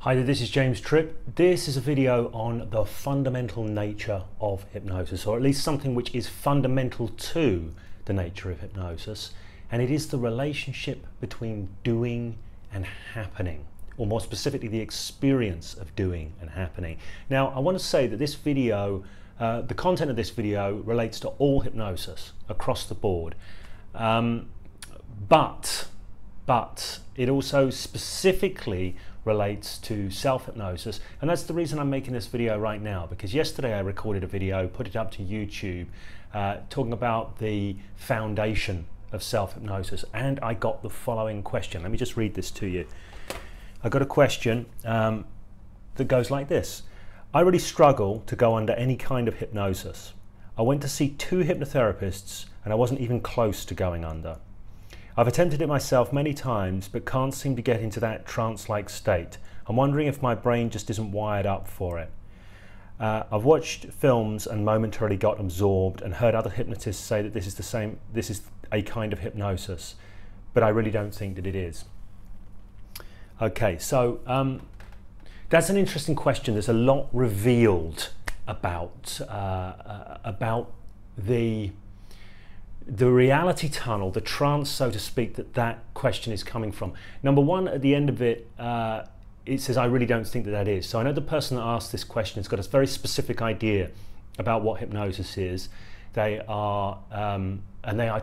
Hi there, this is James Tripp. This is a video on the fundamental nature of hypnosis, or at least something which is fundamental to the nature of hypnosis, and it is the relationship between doing and happening, or more specifically the experience of doing and happening. Now I want to say that this video, the content of this video relates to all hypnosis across the board, but it also specifically relates to self-hypnosis, and that's the reason I'm making this video right now, because yesterday I recorded a video, put it up to YouTube, talking about the foundation of self-hypnosis, and I got the following question. Let me just read this to you. I got a question that goes like this. I really struggle to go under any kind of hypnosis. I went to see 2 hypnotherapists and I wasn't even close to going under. I've attempted it myself many times but can't seem to get into that trance-like state. I'm wondering if my brain just isn't wired up for it. I've watched films and momentarily got absorbed and heard other hypnotists say that this is a kind of hypnosis, but I really don't think that it is. Okay, so that's an interesting question. There's a lot revealed about the reality tunnel, the trance, so to speak, that question is coming from. Number one, at the end of it, it says, I really don't think that is. So I know the person that asked this question has got a very specific idea about what hypnosis is. They are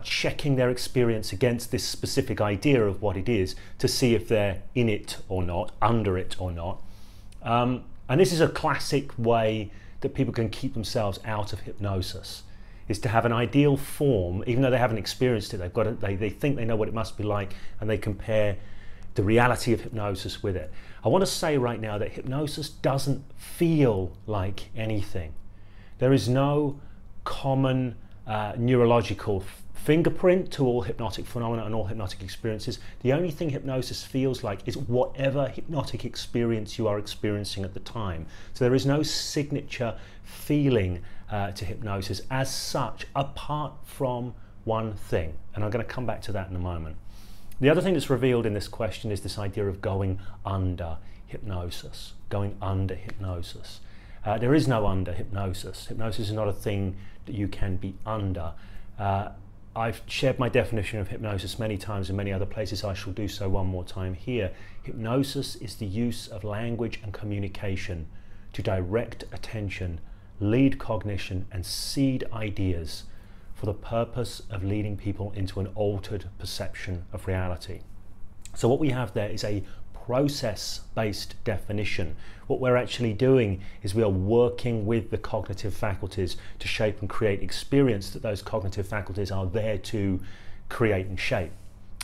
checking their experience against this specific idea of what it is to see if they're in it or not, under it or not. And this is a classic way that people can keep themselves out of hypnosis, is to have an ideal form, even though they haven't experienced it. They think they know what it must be like, and they compare the reality of hypnosis with it. I want to say right now that hypnosis doesn't feel like anything. There is no common neurological fingerprint to all hypnotic phenomena and all hypnotic experiences. The only thing hypnosis feels like is whatever hypnotic experience you are experiencing at the time. So there is no signature feeling to hypnosis as such, apart from one thing, and I'm going to come back to that in a moment. The other thing that's revealed in this question is this idea of going under hypnosis. Going under hypnosis. There is no under hypnosis. Hypnosis is not a thing that you can be under. I've shared my definition of hypnosis many times in many other places. I shall do so one more time here. Hypnosis is the use of language and communication to direct attention, lead cognition, and seed ideas for the purpose of leading people into an altered perception of reality. So what we have there is a process-based definition. What we're actually doing is we are working with the cognitive faculties to shape and create experience that those cognitive faculties are there to create and shape.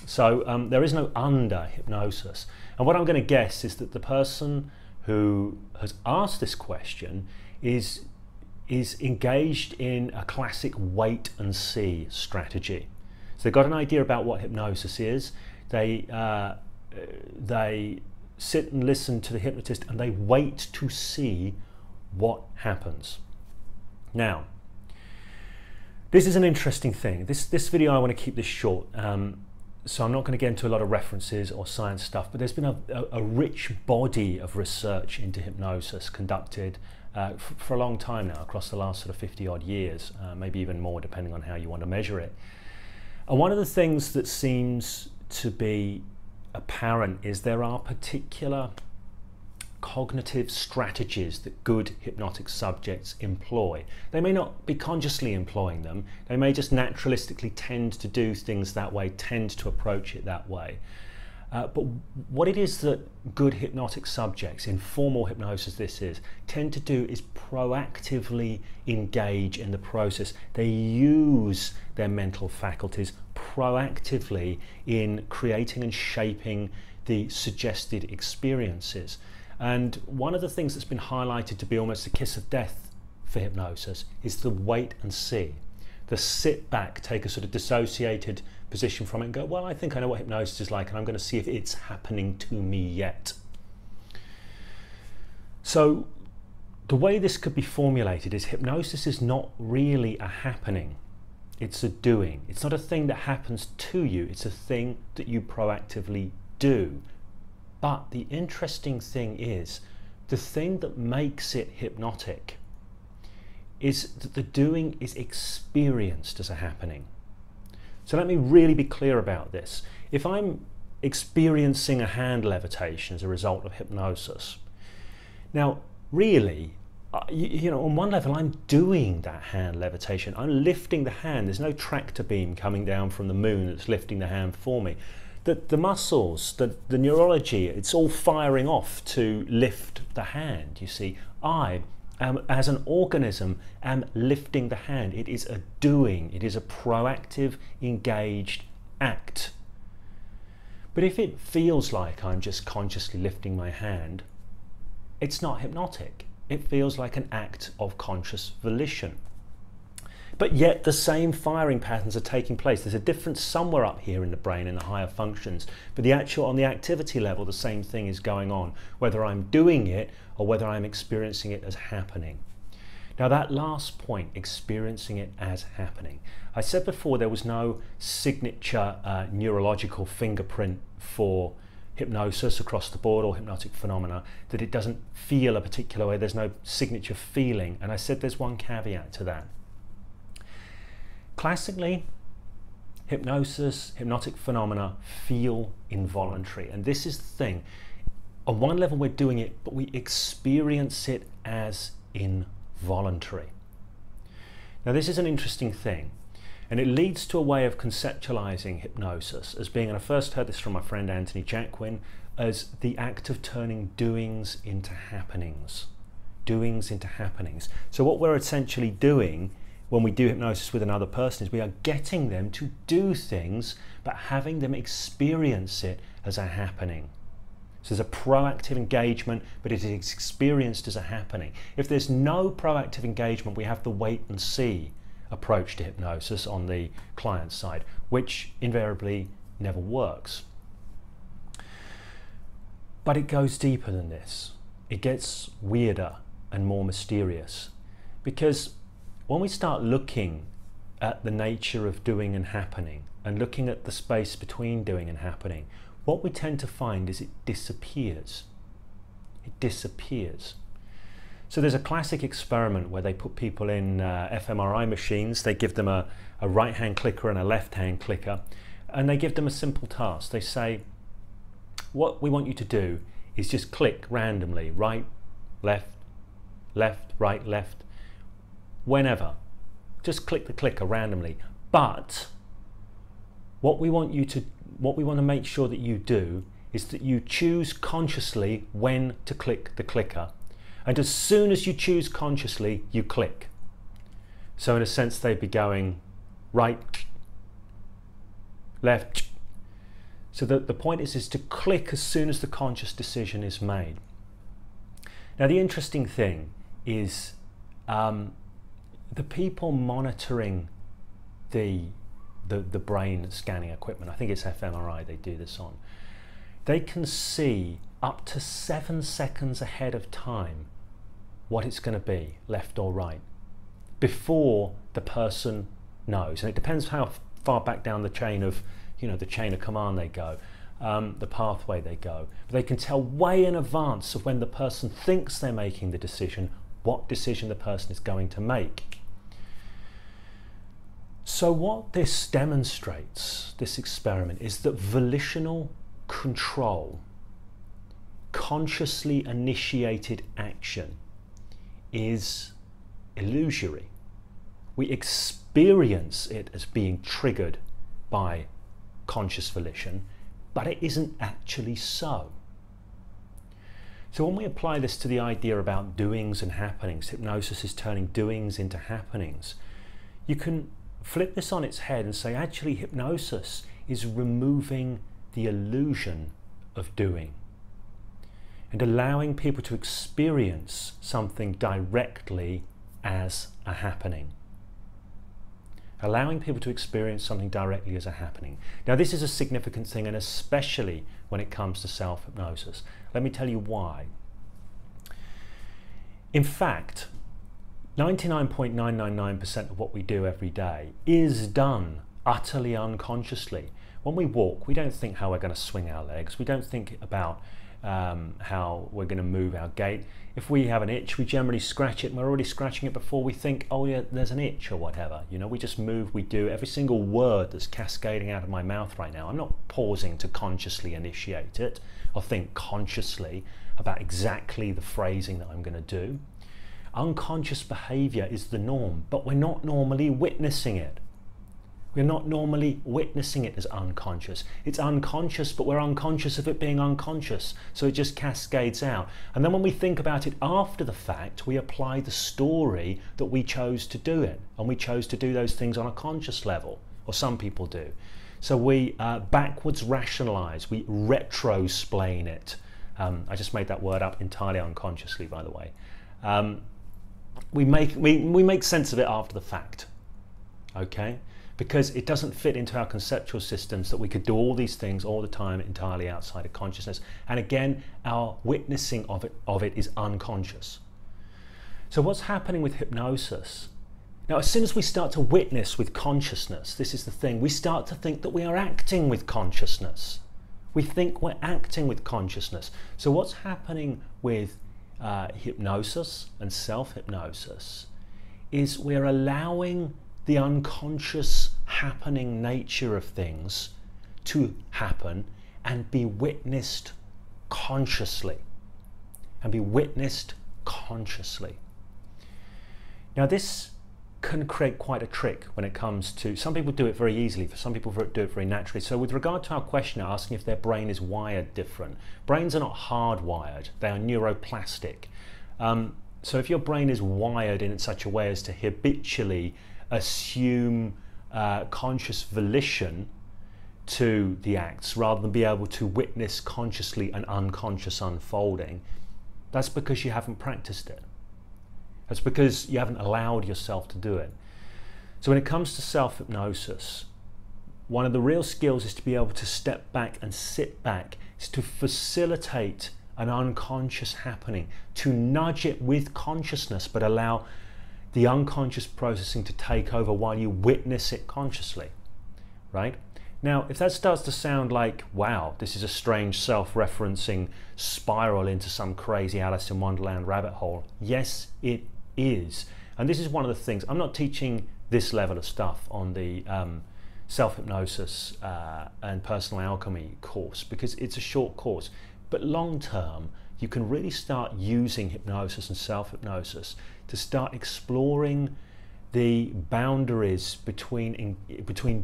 So there is no under hypnosis. And what I'm going to guess is that the person who has asked this question is engaged in a classic wait and see strategy. So they've got an idea about what hypnosis is. They sit and listen to the hypnotist and they wait to see what happens. Now, this is an interesting thing. This video, I want to keep this short, so I'm not going to get into a lot of references or science stuff, but there's been a rich body of research into hypnosis conducted for a long time now, across the last sort of 50 odd years, maybe even more depending on how you want to measure it. And one of the things that seems to be apparent is there are particular cognitive strategies that good hypnotic subjects employ. They may not be consciously employing them, they may just naturalistically tend to do things that way, tend to approach it that way. But what it is that good hypnotic subjects, in formal hypnosis tend to do is proactively engage in the process. They use their mental faculties proactively in creating and shaping the suggested experiences. And one of the things that's been highlighted to be almost the kiss of death for hypnosis is the wait and see. The sit back, take a sort of dissociated position from it and go, well, I think I know what hypnosis is like and I'm going to see if it's happening to me yet. So the way this could be formulated is hypnosis is not really a happening, it's a doing. It's not a thing that happens to you, it's a thing that you proactively do. But the interesting thing is, the thing that makes it hypnotic is that the doing is experienced as a happening. So let me really be clear about this. If I'm experiencing a hand levitation as a result of hypnosis, now really, you know, on one level I'm doing that hand levitation. I'm lifting the hand. There's no tractor beam coming down from the moon that's lifting the hand for me. The muscles, the neurology, it's all firing off to lift the hand. You see, I am, as an organism, am lifting the hand. It is a doing. It is a proactive, engaged act. But if it feels like I'm just consciously lifting my hand, it's not hypnotic. It feels like an act of conscious volition. But yet the same firing patterns are taking place. There's a difference somewhere up here in the brain in the higher functions, but on the activity level, the same thing is going on, whether I'm doing it or whether I'm experiencing it as happening. Now that last point, experiencing it as happening. I said before there was no signature neurological fingerprint for hypnosis across the board or hypnotic phenomena, that it doesn't feel a particular way. There's no signature feeling. And I said there's one caveat to that. Classically, hypnosis, hypnotic phenomena feel involuntary. And this is the thing. On one level we're doing it, but we experience it as involuntary. Now this is an interesting thing. And it leads to a way of conceptualizing hypnosis as being, and I first heard this from my friend Anthony Jacquin, as the act of turning doings into happenings. Doings into happenings. So what we're essentially doing when we do hypnosis with another person is we are getting them to do things, but having them experience it as a happening. So there's a proactive engagement, but it is experienced as a happening. If there's no proactive engagement, we have the wait and see approach to hypnosis on the client side, which invariably never works. But it goes deeper than this. It gets weirder and more mysterious, because when we start looking at the nature of doing and happening and looking at the space between doing and happening, what we tend to find is it disappears. It disappears. So there's a classic experiment where they put people in fMRI machines. They give them a right-hand clicker and a left-hand clicker, and they give them a simple task. They say, what we want you to do is just click randomly, right, left, left, right, left, whenever. Just click the clicker randomly. But what we want to make sure that you do is that you choose consciously when to click the clicker. And as soon as you choose consciously, you click. So in a sense, they'd be going right, left. So the point is to click as soon as the conscious decision is made. Now the interesting thing is the people monitoring the brain scanning equipment, I think it's fMRI they do this on, they can see up to 7 seconds ahead of time what it's going to be, left or right, before the person knows. And it depends how far back down the chain of, the chain of command they go, the pathway they go. But they can tell way in advance of when the person thinks they're making the decision, what decision the person is going to make. So what this demonstrates, this experiment, is that volitional control, consciously initiated action, is illusory. We experience it as being triggered by conscious volition, but it isn't actually so. So when we apply this to the idea about doings and happenings, hypnosis is turning doings into happenings, you can flip this on its head and say actually hypnosis is removing the illusion of doing and allowing people to experience something directly as a happening. Allowing people to experience something directly as a happening. Now this is a significant thing, and especially when it comes to self-hypnosis. Let me tell you why. In fact, 99.999% of what we do every day is done utterly unconsciously. When we walk, we don't think how we're going to swing our legs. We don't think about how we're going to move our gait. If we have an itch, we generally scratch it, and we're already scratching it before we think, oh yeah, there's an itch or whatever. You know, we just move, we do. Every single word that's cascading out of my mouth right now, I'm not pausing to consciously initiate it or think consciously about exactly the phrasing that I'm going to do. Unconscious behavior is the norm, but we're not normally witnessing it. We're not normally witnessing it as unconscious. It's unconscious, but we're unconscious of it being unconscious. So it just cascades out. And then when we think about it after the fact, we apply the story that we chose to do it. And we chose to do those things on a conscious level, or some people do. So we backwards rationalize, we retro-splain it. I just made that word up entirely unconsciously, by the way. We make sense of it after the fact, okay? Because it doesn't fit into our conceptual systems that we could do all these things all the time entirely outside of consciousness. And again, our witnessing of it is unconscious. So what's happening with hypnosis? Now, as soon as we start to witness with consciousness, this is the thing, we start to think that we are acting with consciousness. We think we're acting with consciousness. So what's happening with hypnosis and self-hypnosis is we're allowing the unconscious happening nature of things to happen and be witnessed consciously. And be witnessed consciously. Now this can create quite a trick when it comes to, some people do it very easily, for some people do it very naturally. So with regard to our question asking if their brain is wired different, brains are not hardwired, they are neuroplastic. So if your brain is wired in such a way as to habitually assume conscious volition to the acts rather than be able to witness consciously an unconscious unfolding, that's because you haven't practiced it. That's because you haven't allowed yourself to do it. So when it comes to self-hypnosis, one of the real skills is to be able to step back and sit back, is to facilitate an unconscious happening, to nudge it with consciousness but allow the unconscious processing to take over while you witness it consciously, right? Now, if that starts to sound like, wow, this is a strange self-referencing spiral into some crazy Alice in Wonderland rabbit hole, yes, it is. And this is one of the things, I'm not teaching this level of stuff on the self-hypnosis and personal alchemy course because it's a short course, but long term, you can really start using hypnosis and self-hypnosis to start exploring the boundaries between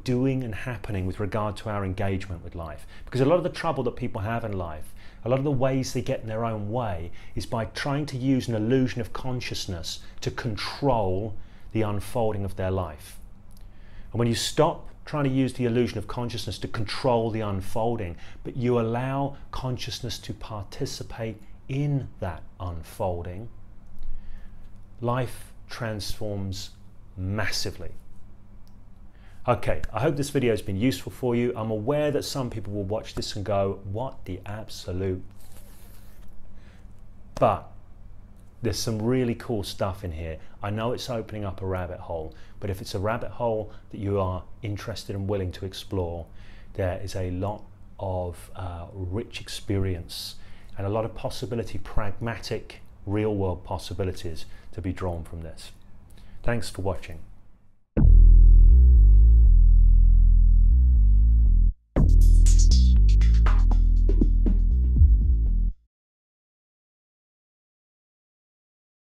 doing and happening with regard to our engagement with life. Because a lot of the trouble that people have in life, a lot of the ways they get in their own way is by trying to use an illusion of consciousness to control the unfolding of their life. And when you stop trying to use the illusion of consciousness to control the unfolding, but you allow consciousness to participate in that unfolding, life transforms massively. Okay, I hope this video has been useful for you. I'm aware that some people will watch this and go, what the absolute... But there's some really cool stuff in here. I know it's opening up a rabbit hole, but if it's a rabbit hole that you are interested and willing to explore, there is a lot of rich experience and a lot of possibility, pragmatic, real-world possibilities to be drawn from this. Thanks for watching.